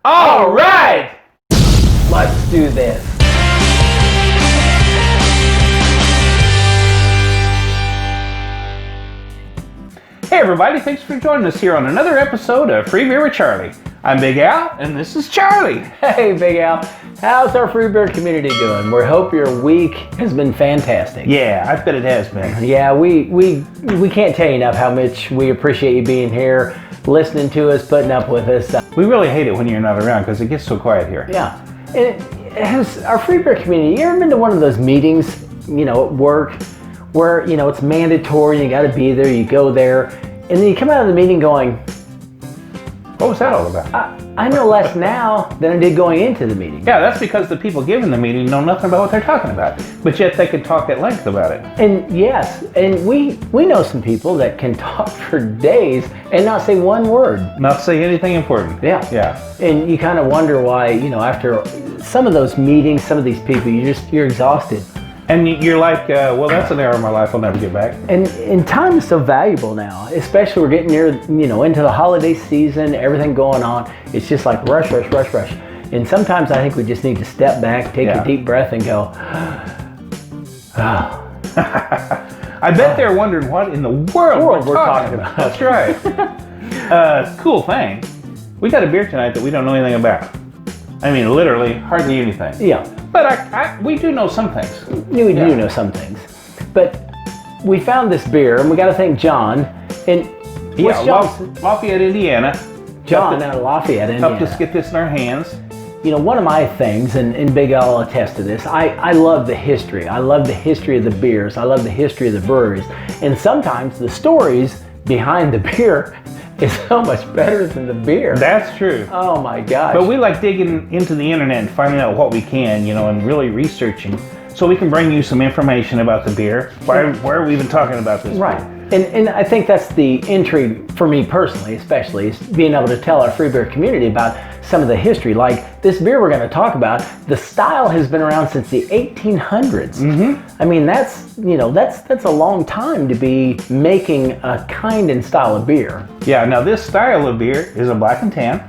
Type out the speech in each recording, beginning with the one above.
All right! Let's do this. Hey everybody, thanks for joining us here on another episode of Free Beer with Charlie. I'm Big Al, and this is Charlie. Hey Big Al, how's our free beer community doing? We hope your week has been fantastic. Yeah, I bet it has been. Yeah, we can't tell you enough how much we appreciate you being here, listening to us, putting up with us. We really hate it when you're not around because it gets so quiet here. Yeah, and has our free beer community, you ever been to one of those meetings, at work, where, it's mandatory, you gotta be there, you go there, and then you come out of the meeting going, what was that all about? I know less now than I did going into the meeting. Yeah, that's because the people giving the meeting know nothing about what they're talking about, but yet they could talk at length about it. And yes, and we know some people that can talk for days and not say one word. Not say anything important. Yeah. Yeah. And you kind of wonder why, after some of those meetings, some of these people, you're exhausted. And you're like, well, that's an hour of my life I'll never get back. And time is so valuable now, especially we're getting near, into the holiday season, everything going on. It's just like rush. And sometimes I think we just need to step back, take a deep breath and go, I bet they're wondering what in the world we're talking about. That's right. Cool thing. We got a beer tonight that we don't know anything about. I mean, literally, hardly anything. Yeah. But we do know some things. We do know some things. But we found this beer, and we got to thank John. And Lafayette, Indiana. John out of Lafayette, Indiana. Helped us get this in our hands. One of my things, and Big Al will attest to this, I love the history. I love the history of the beers. I love the history of the breweries. And sometimes the stories behind the beer is so much better than the beer. That's true. Oh my gosh. But we like digging into the internet and finding out what we can, and really researching so we can bring you some information about the beer. Why are we even talking about this right. beer? And I think that's the intrigue for me personally, especially, is being able to tell our free beer community about some of the history. Like this beer we're going to talk about, the style has been around since the 1800s. Mm-hmm. I mean, that's a long time to be making a kind and style of beer. Yeah, now this style of beer is a black and tan.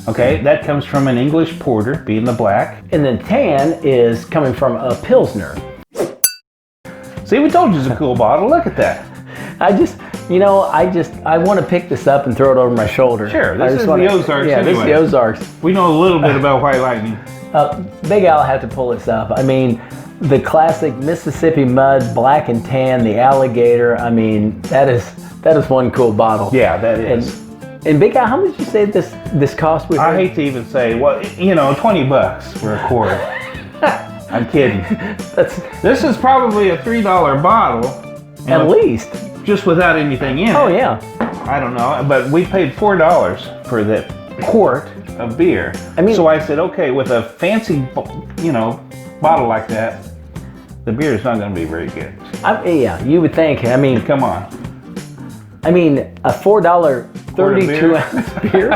Okay, that comes from an English porter, being the black. And the tan is coming from a Pilsner. See, we told you it's a cool bottle. Look at that. I want to pick this up and throw it over my shoulder. Sure, this is the Ozarks. Yeah, anyway. This is the Ozarks. We know a little bit about White Lightning. Big Al had to pull this up. I mean, the classic Mississippi mud, black and tan, the alligator. I mean, that is one cool bottle. Yeah, that is. And Big Al, how much did you say this cost? I hate to even say, well, $20 for a quart. I'm kidding. This is probably a $3 bottle. At least. Just without anything in it. Oh, yeah. I don't know, but we paid $4 for that quart of beer. So I said, okay, with a fancy, bottle like that, the beer is not going to be very good. Yeah, you would think. I mean, come on. I mean, a $4 32-ounce beer.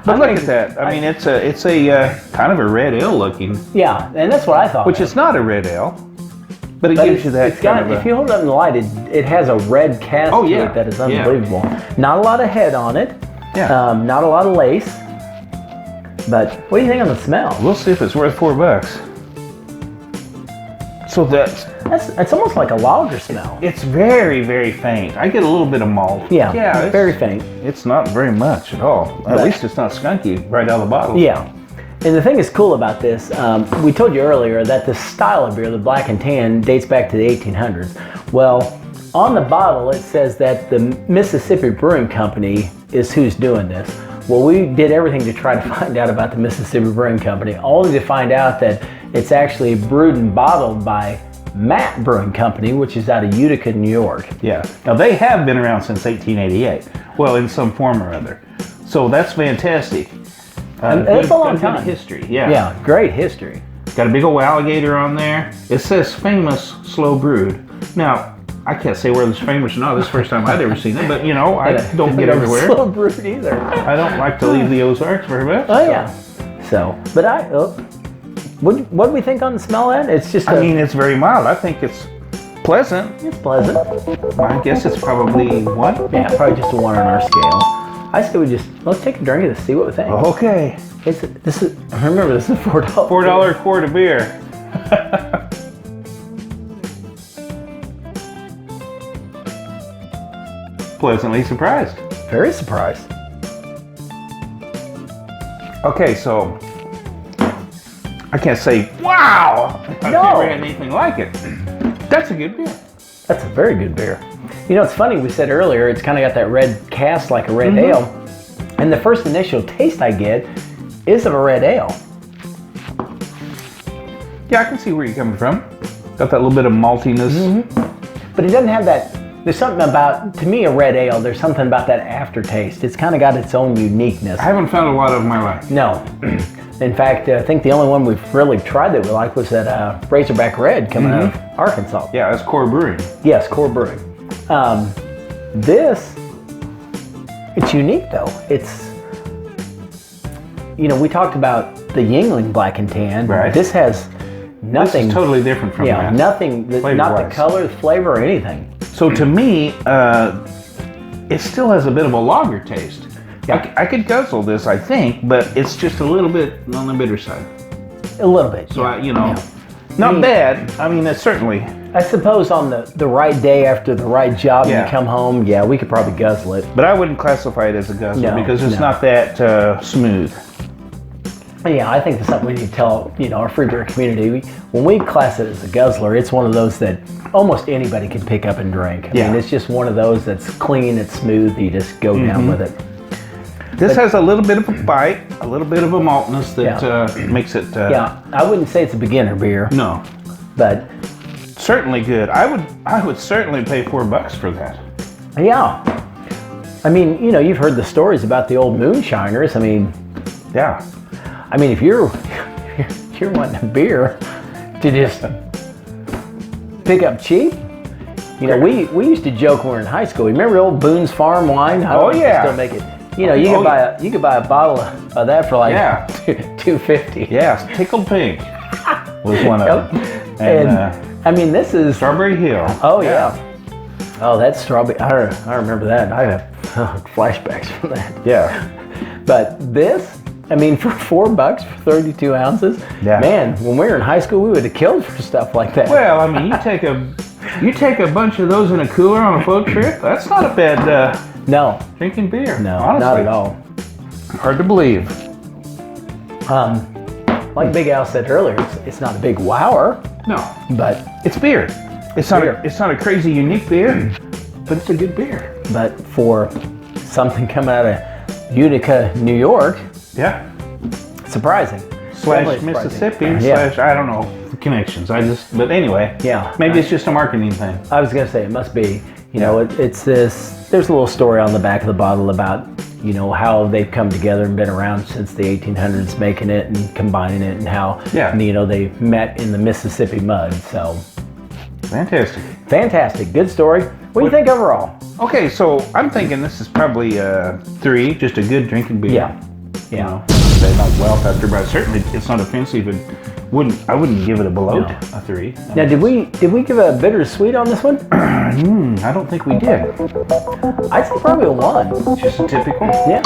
But look at that. I mean, it's a kind of a red ale looking. Yeah, and that's what I thought. Which is not a red ale. But it gives you that if you hold it up in the light, it has a red cast to it that is unbelievable. Yeah. Not a lot of head on it. Yeah. Not a lot of lace. But what do you think on the smell? We'll see if it's worth $4. So it's almost like a lager smell. It's very, very faint. I get a little bit of malt. Yeah, it's very faint. It's not very much at all. At least it's not skunky right out of the bottle. Yeah. And the thing is cool about this, we told you earlier that the style of beer, the black and tan, dates back to the 1800s. Well, on the bottle it says that the Mississippi Brewing Company is who's doing this. Well, we did everything to try to find out about the Mississippi Brewing Company, only to find out that it's actually brewed and bottled by Matt Brewing Company, which is out of Utica, New York. Yeah. Now, they have been around since 1888. Well, in some form or other. So that's fantastic. That's a long time. History, yeah. Yeah, great history. Got a big old alligator on there. It says famous slow brewed. Now, I can't say whether it's famous or not. This is the first time I've ever seen it, but I don't get everywhere. Slow brewed either. I don't like to leave the Ozarks very much. Oh yeah. So, but what do we think on the smell of it? It's just. I mean, it's very mild. I think it's pleasant. It's pleasant. I guess it's probably 1. Yeah, probably just a 1 on our scale. I say let's take a drink of this, see what we think. Okay. Remember, this is $4. $4 quart of beer. Pleasantly surprised. Very surprised. Okay, so I can't say, wow, I've never had anything like it. That's a good beer. That's a very good beer. You know, it's funny, we said earlier, it's kind of got that red cast like a red ale. And the first initial taste I get is of a red ale. Yeah, I can see where you're coming from. Got that little bit of maltiness. But it doesn't have that, there's something about, to me, a red ale, there's something about that aftertaste. It's kind of got its own uniqueness. I haven't found a lot of my life. No. In fact, I think the only one we've really tried that we like was that Razorback Red coming out of Arkansas. Yeah, that's Core Brewing. Yes, Core Brewing. This, it's unique though. It's, you know, we talked about the Yuengling Black and Tan. Right. This has nothing. This is totally different from that. Nothing, not the color, the flavor, or anything. So to me, it still has a bit of a lager taste. Yeah. I could guzzle this, I think, but it's just a little bit on the bitter side. A little bit. So, not bad. I mean, it's certainly. I suppose on the right day after the right job and you come home, we could probably guzzle it. But I wouldn't classify it as a guzzler because it's not that smooth. Yeah, I think that's something we need to tell, our refrigerator community. When we class it as a guzzler, it's one of those that almost anybody can pick up and drink. I mean, it's just one of those that's clean, it's smooth, you just go down with it. This has a little bit of a bite, a little bit of a maltness that makes it... I wouldn't say it's a beginner beer. No. But... certainly good. I would certainly pay $4 for that. Yeah. I mean, you've heard the stories about the old moonshiners. I mean... yeah. I mean, if you're wanting a beer to just pick up cheap, we used to joke when we were in high school. Remember old Boone's Farm wine? I don't know if they still make it. You could buy a bottle of that for like $2.50. Yeah, Tickled Pink was one of them. And I mean, this is Strawberry Hill. Oh yeah. Oh, that's strawberry. I remember that. I have flashbacks from that. Yeah. But this. I mean, for $4 for 32 ounces, man, when we were in high school, we would have killed for stuff like that. Well, I mean, you take a bunch of those in a cooler on a float trip. That's not a bad drinking beer. No, honestly. Not at all. Hard to believe. Like Big Al said earlier, it's not a big wower. No, but it's beer. It's not a crazy unique beer, but it's a good beer. But for something coming out of Utica, New York. Yeah. Surprising. / Mississippi / I don't know the connections. But anyway. Yeah. Maybe it's just a marketing thing. I was going to say it must be. It's this. There's a little story on the back of the bottle about how they've come together and been around since the 1800s, making it and combining it, and how they met in the Mississippi mud. So. Fantastic. Good story. What do you think overall? Okay, so I'm thinking this is probably 3, just a good drinking beer. Yeah. They not well after, but certainly it's not offensive, and I wouldn't give it a below a 3. Now, did we give a bittersweet on this one? I don't think we did. I'd say probably a 1. Just a typical. Yeah.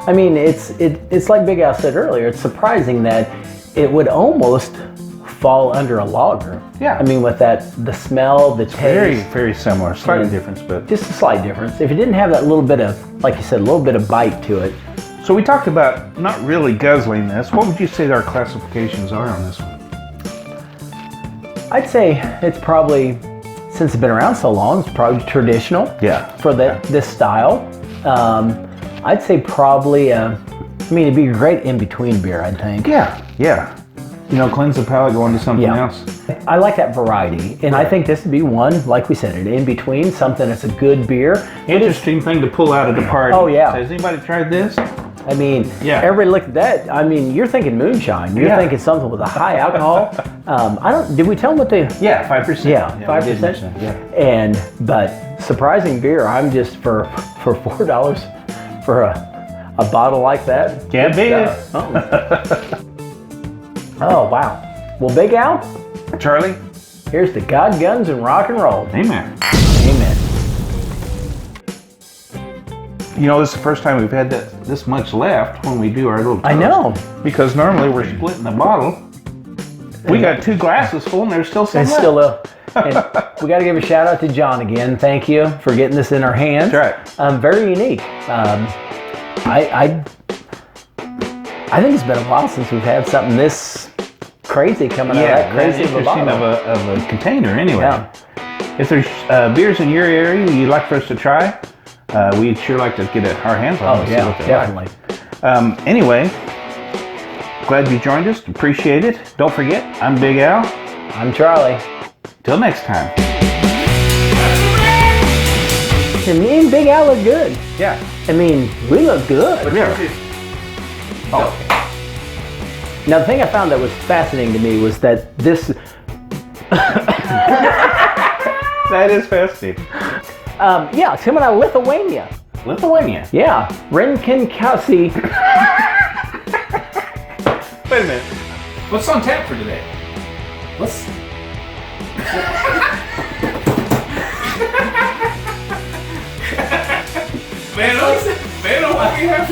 I mean, it's like Big Al said earlier. It's surprising that it would almost fall under a lager. Yeah. I mean, with the smell, the taste. Very, very similar. Slight difference, but just a slight difference. If it didn't have that little bit of, like you said, a little bit of bite to it. So we talked about not really guzzling this. What would you say our classifications are on this one? I'd say it's probably, since it's been around so long, it's probably traditional. Yeah. For this style. I'd say probably, it'd be a great in-between beer, I think. Yeah. Cleanse the palate, go into something else. I like that variety, and I think this would be one, like we said, an in-between, something that's a good beer. Interesting thing to pull out at the party. Oh, yeah. Has anybody tried this? I mean, everybody look at that. I mean, you're thinking moonshine. You're thinking something with a high alcohol. Did we tell them what they... Yeah, 5%. Yeah, 5%. But surprising beer, I'm just for $4 for a bottle like that. Can't beat it. Oh, wow. Well, Big Al? Charlie? Here's to God, guns, and rock and roll. Amen. Amen. You know, this is the first time we've had this much left when we do our little toast. I know. Because normally we're splitting the bottle. We got 2 glasses full and there's still some left. And we got to give a shout out to John again. Thank you for getting this in our hands. That's right. Very unique. I think it's been a while since we've had something this crazy coming out of that crazy of a bottle. Of a container anyway. Yeah. If there's beers in your area you'd like for us to try, we'd sure like to get our hands on them. Oh yeah, definitely. Like. Anyway, glad you joined us. Appreciate it. Don't forget, I'm Big Al. I'm Charlie. Till next time. And me and Big Al look good. Yeah. I mean, we look good. Yeah. Oh. Now, the thing I found that was fascinating to me was that this... That is fascinating. Yeah, it's coming out of Lithuania. Lithuania? Yeah. Renkinkausi. Wait a minute. What's on tap for today? What's... Man, what we have?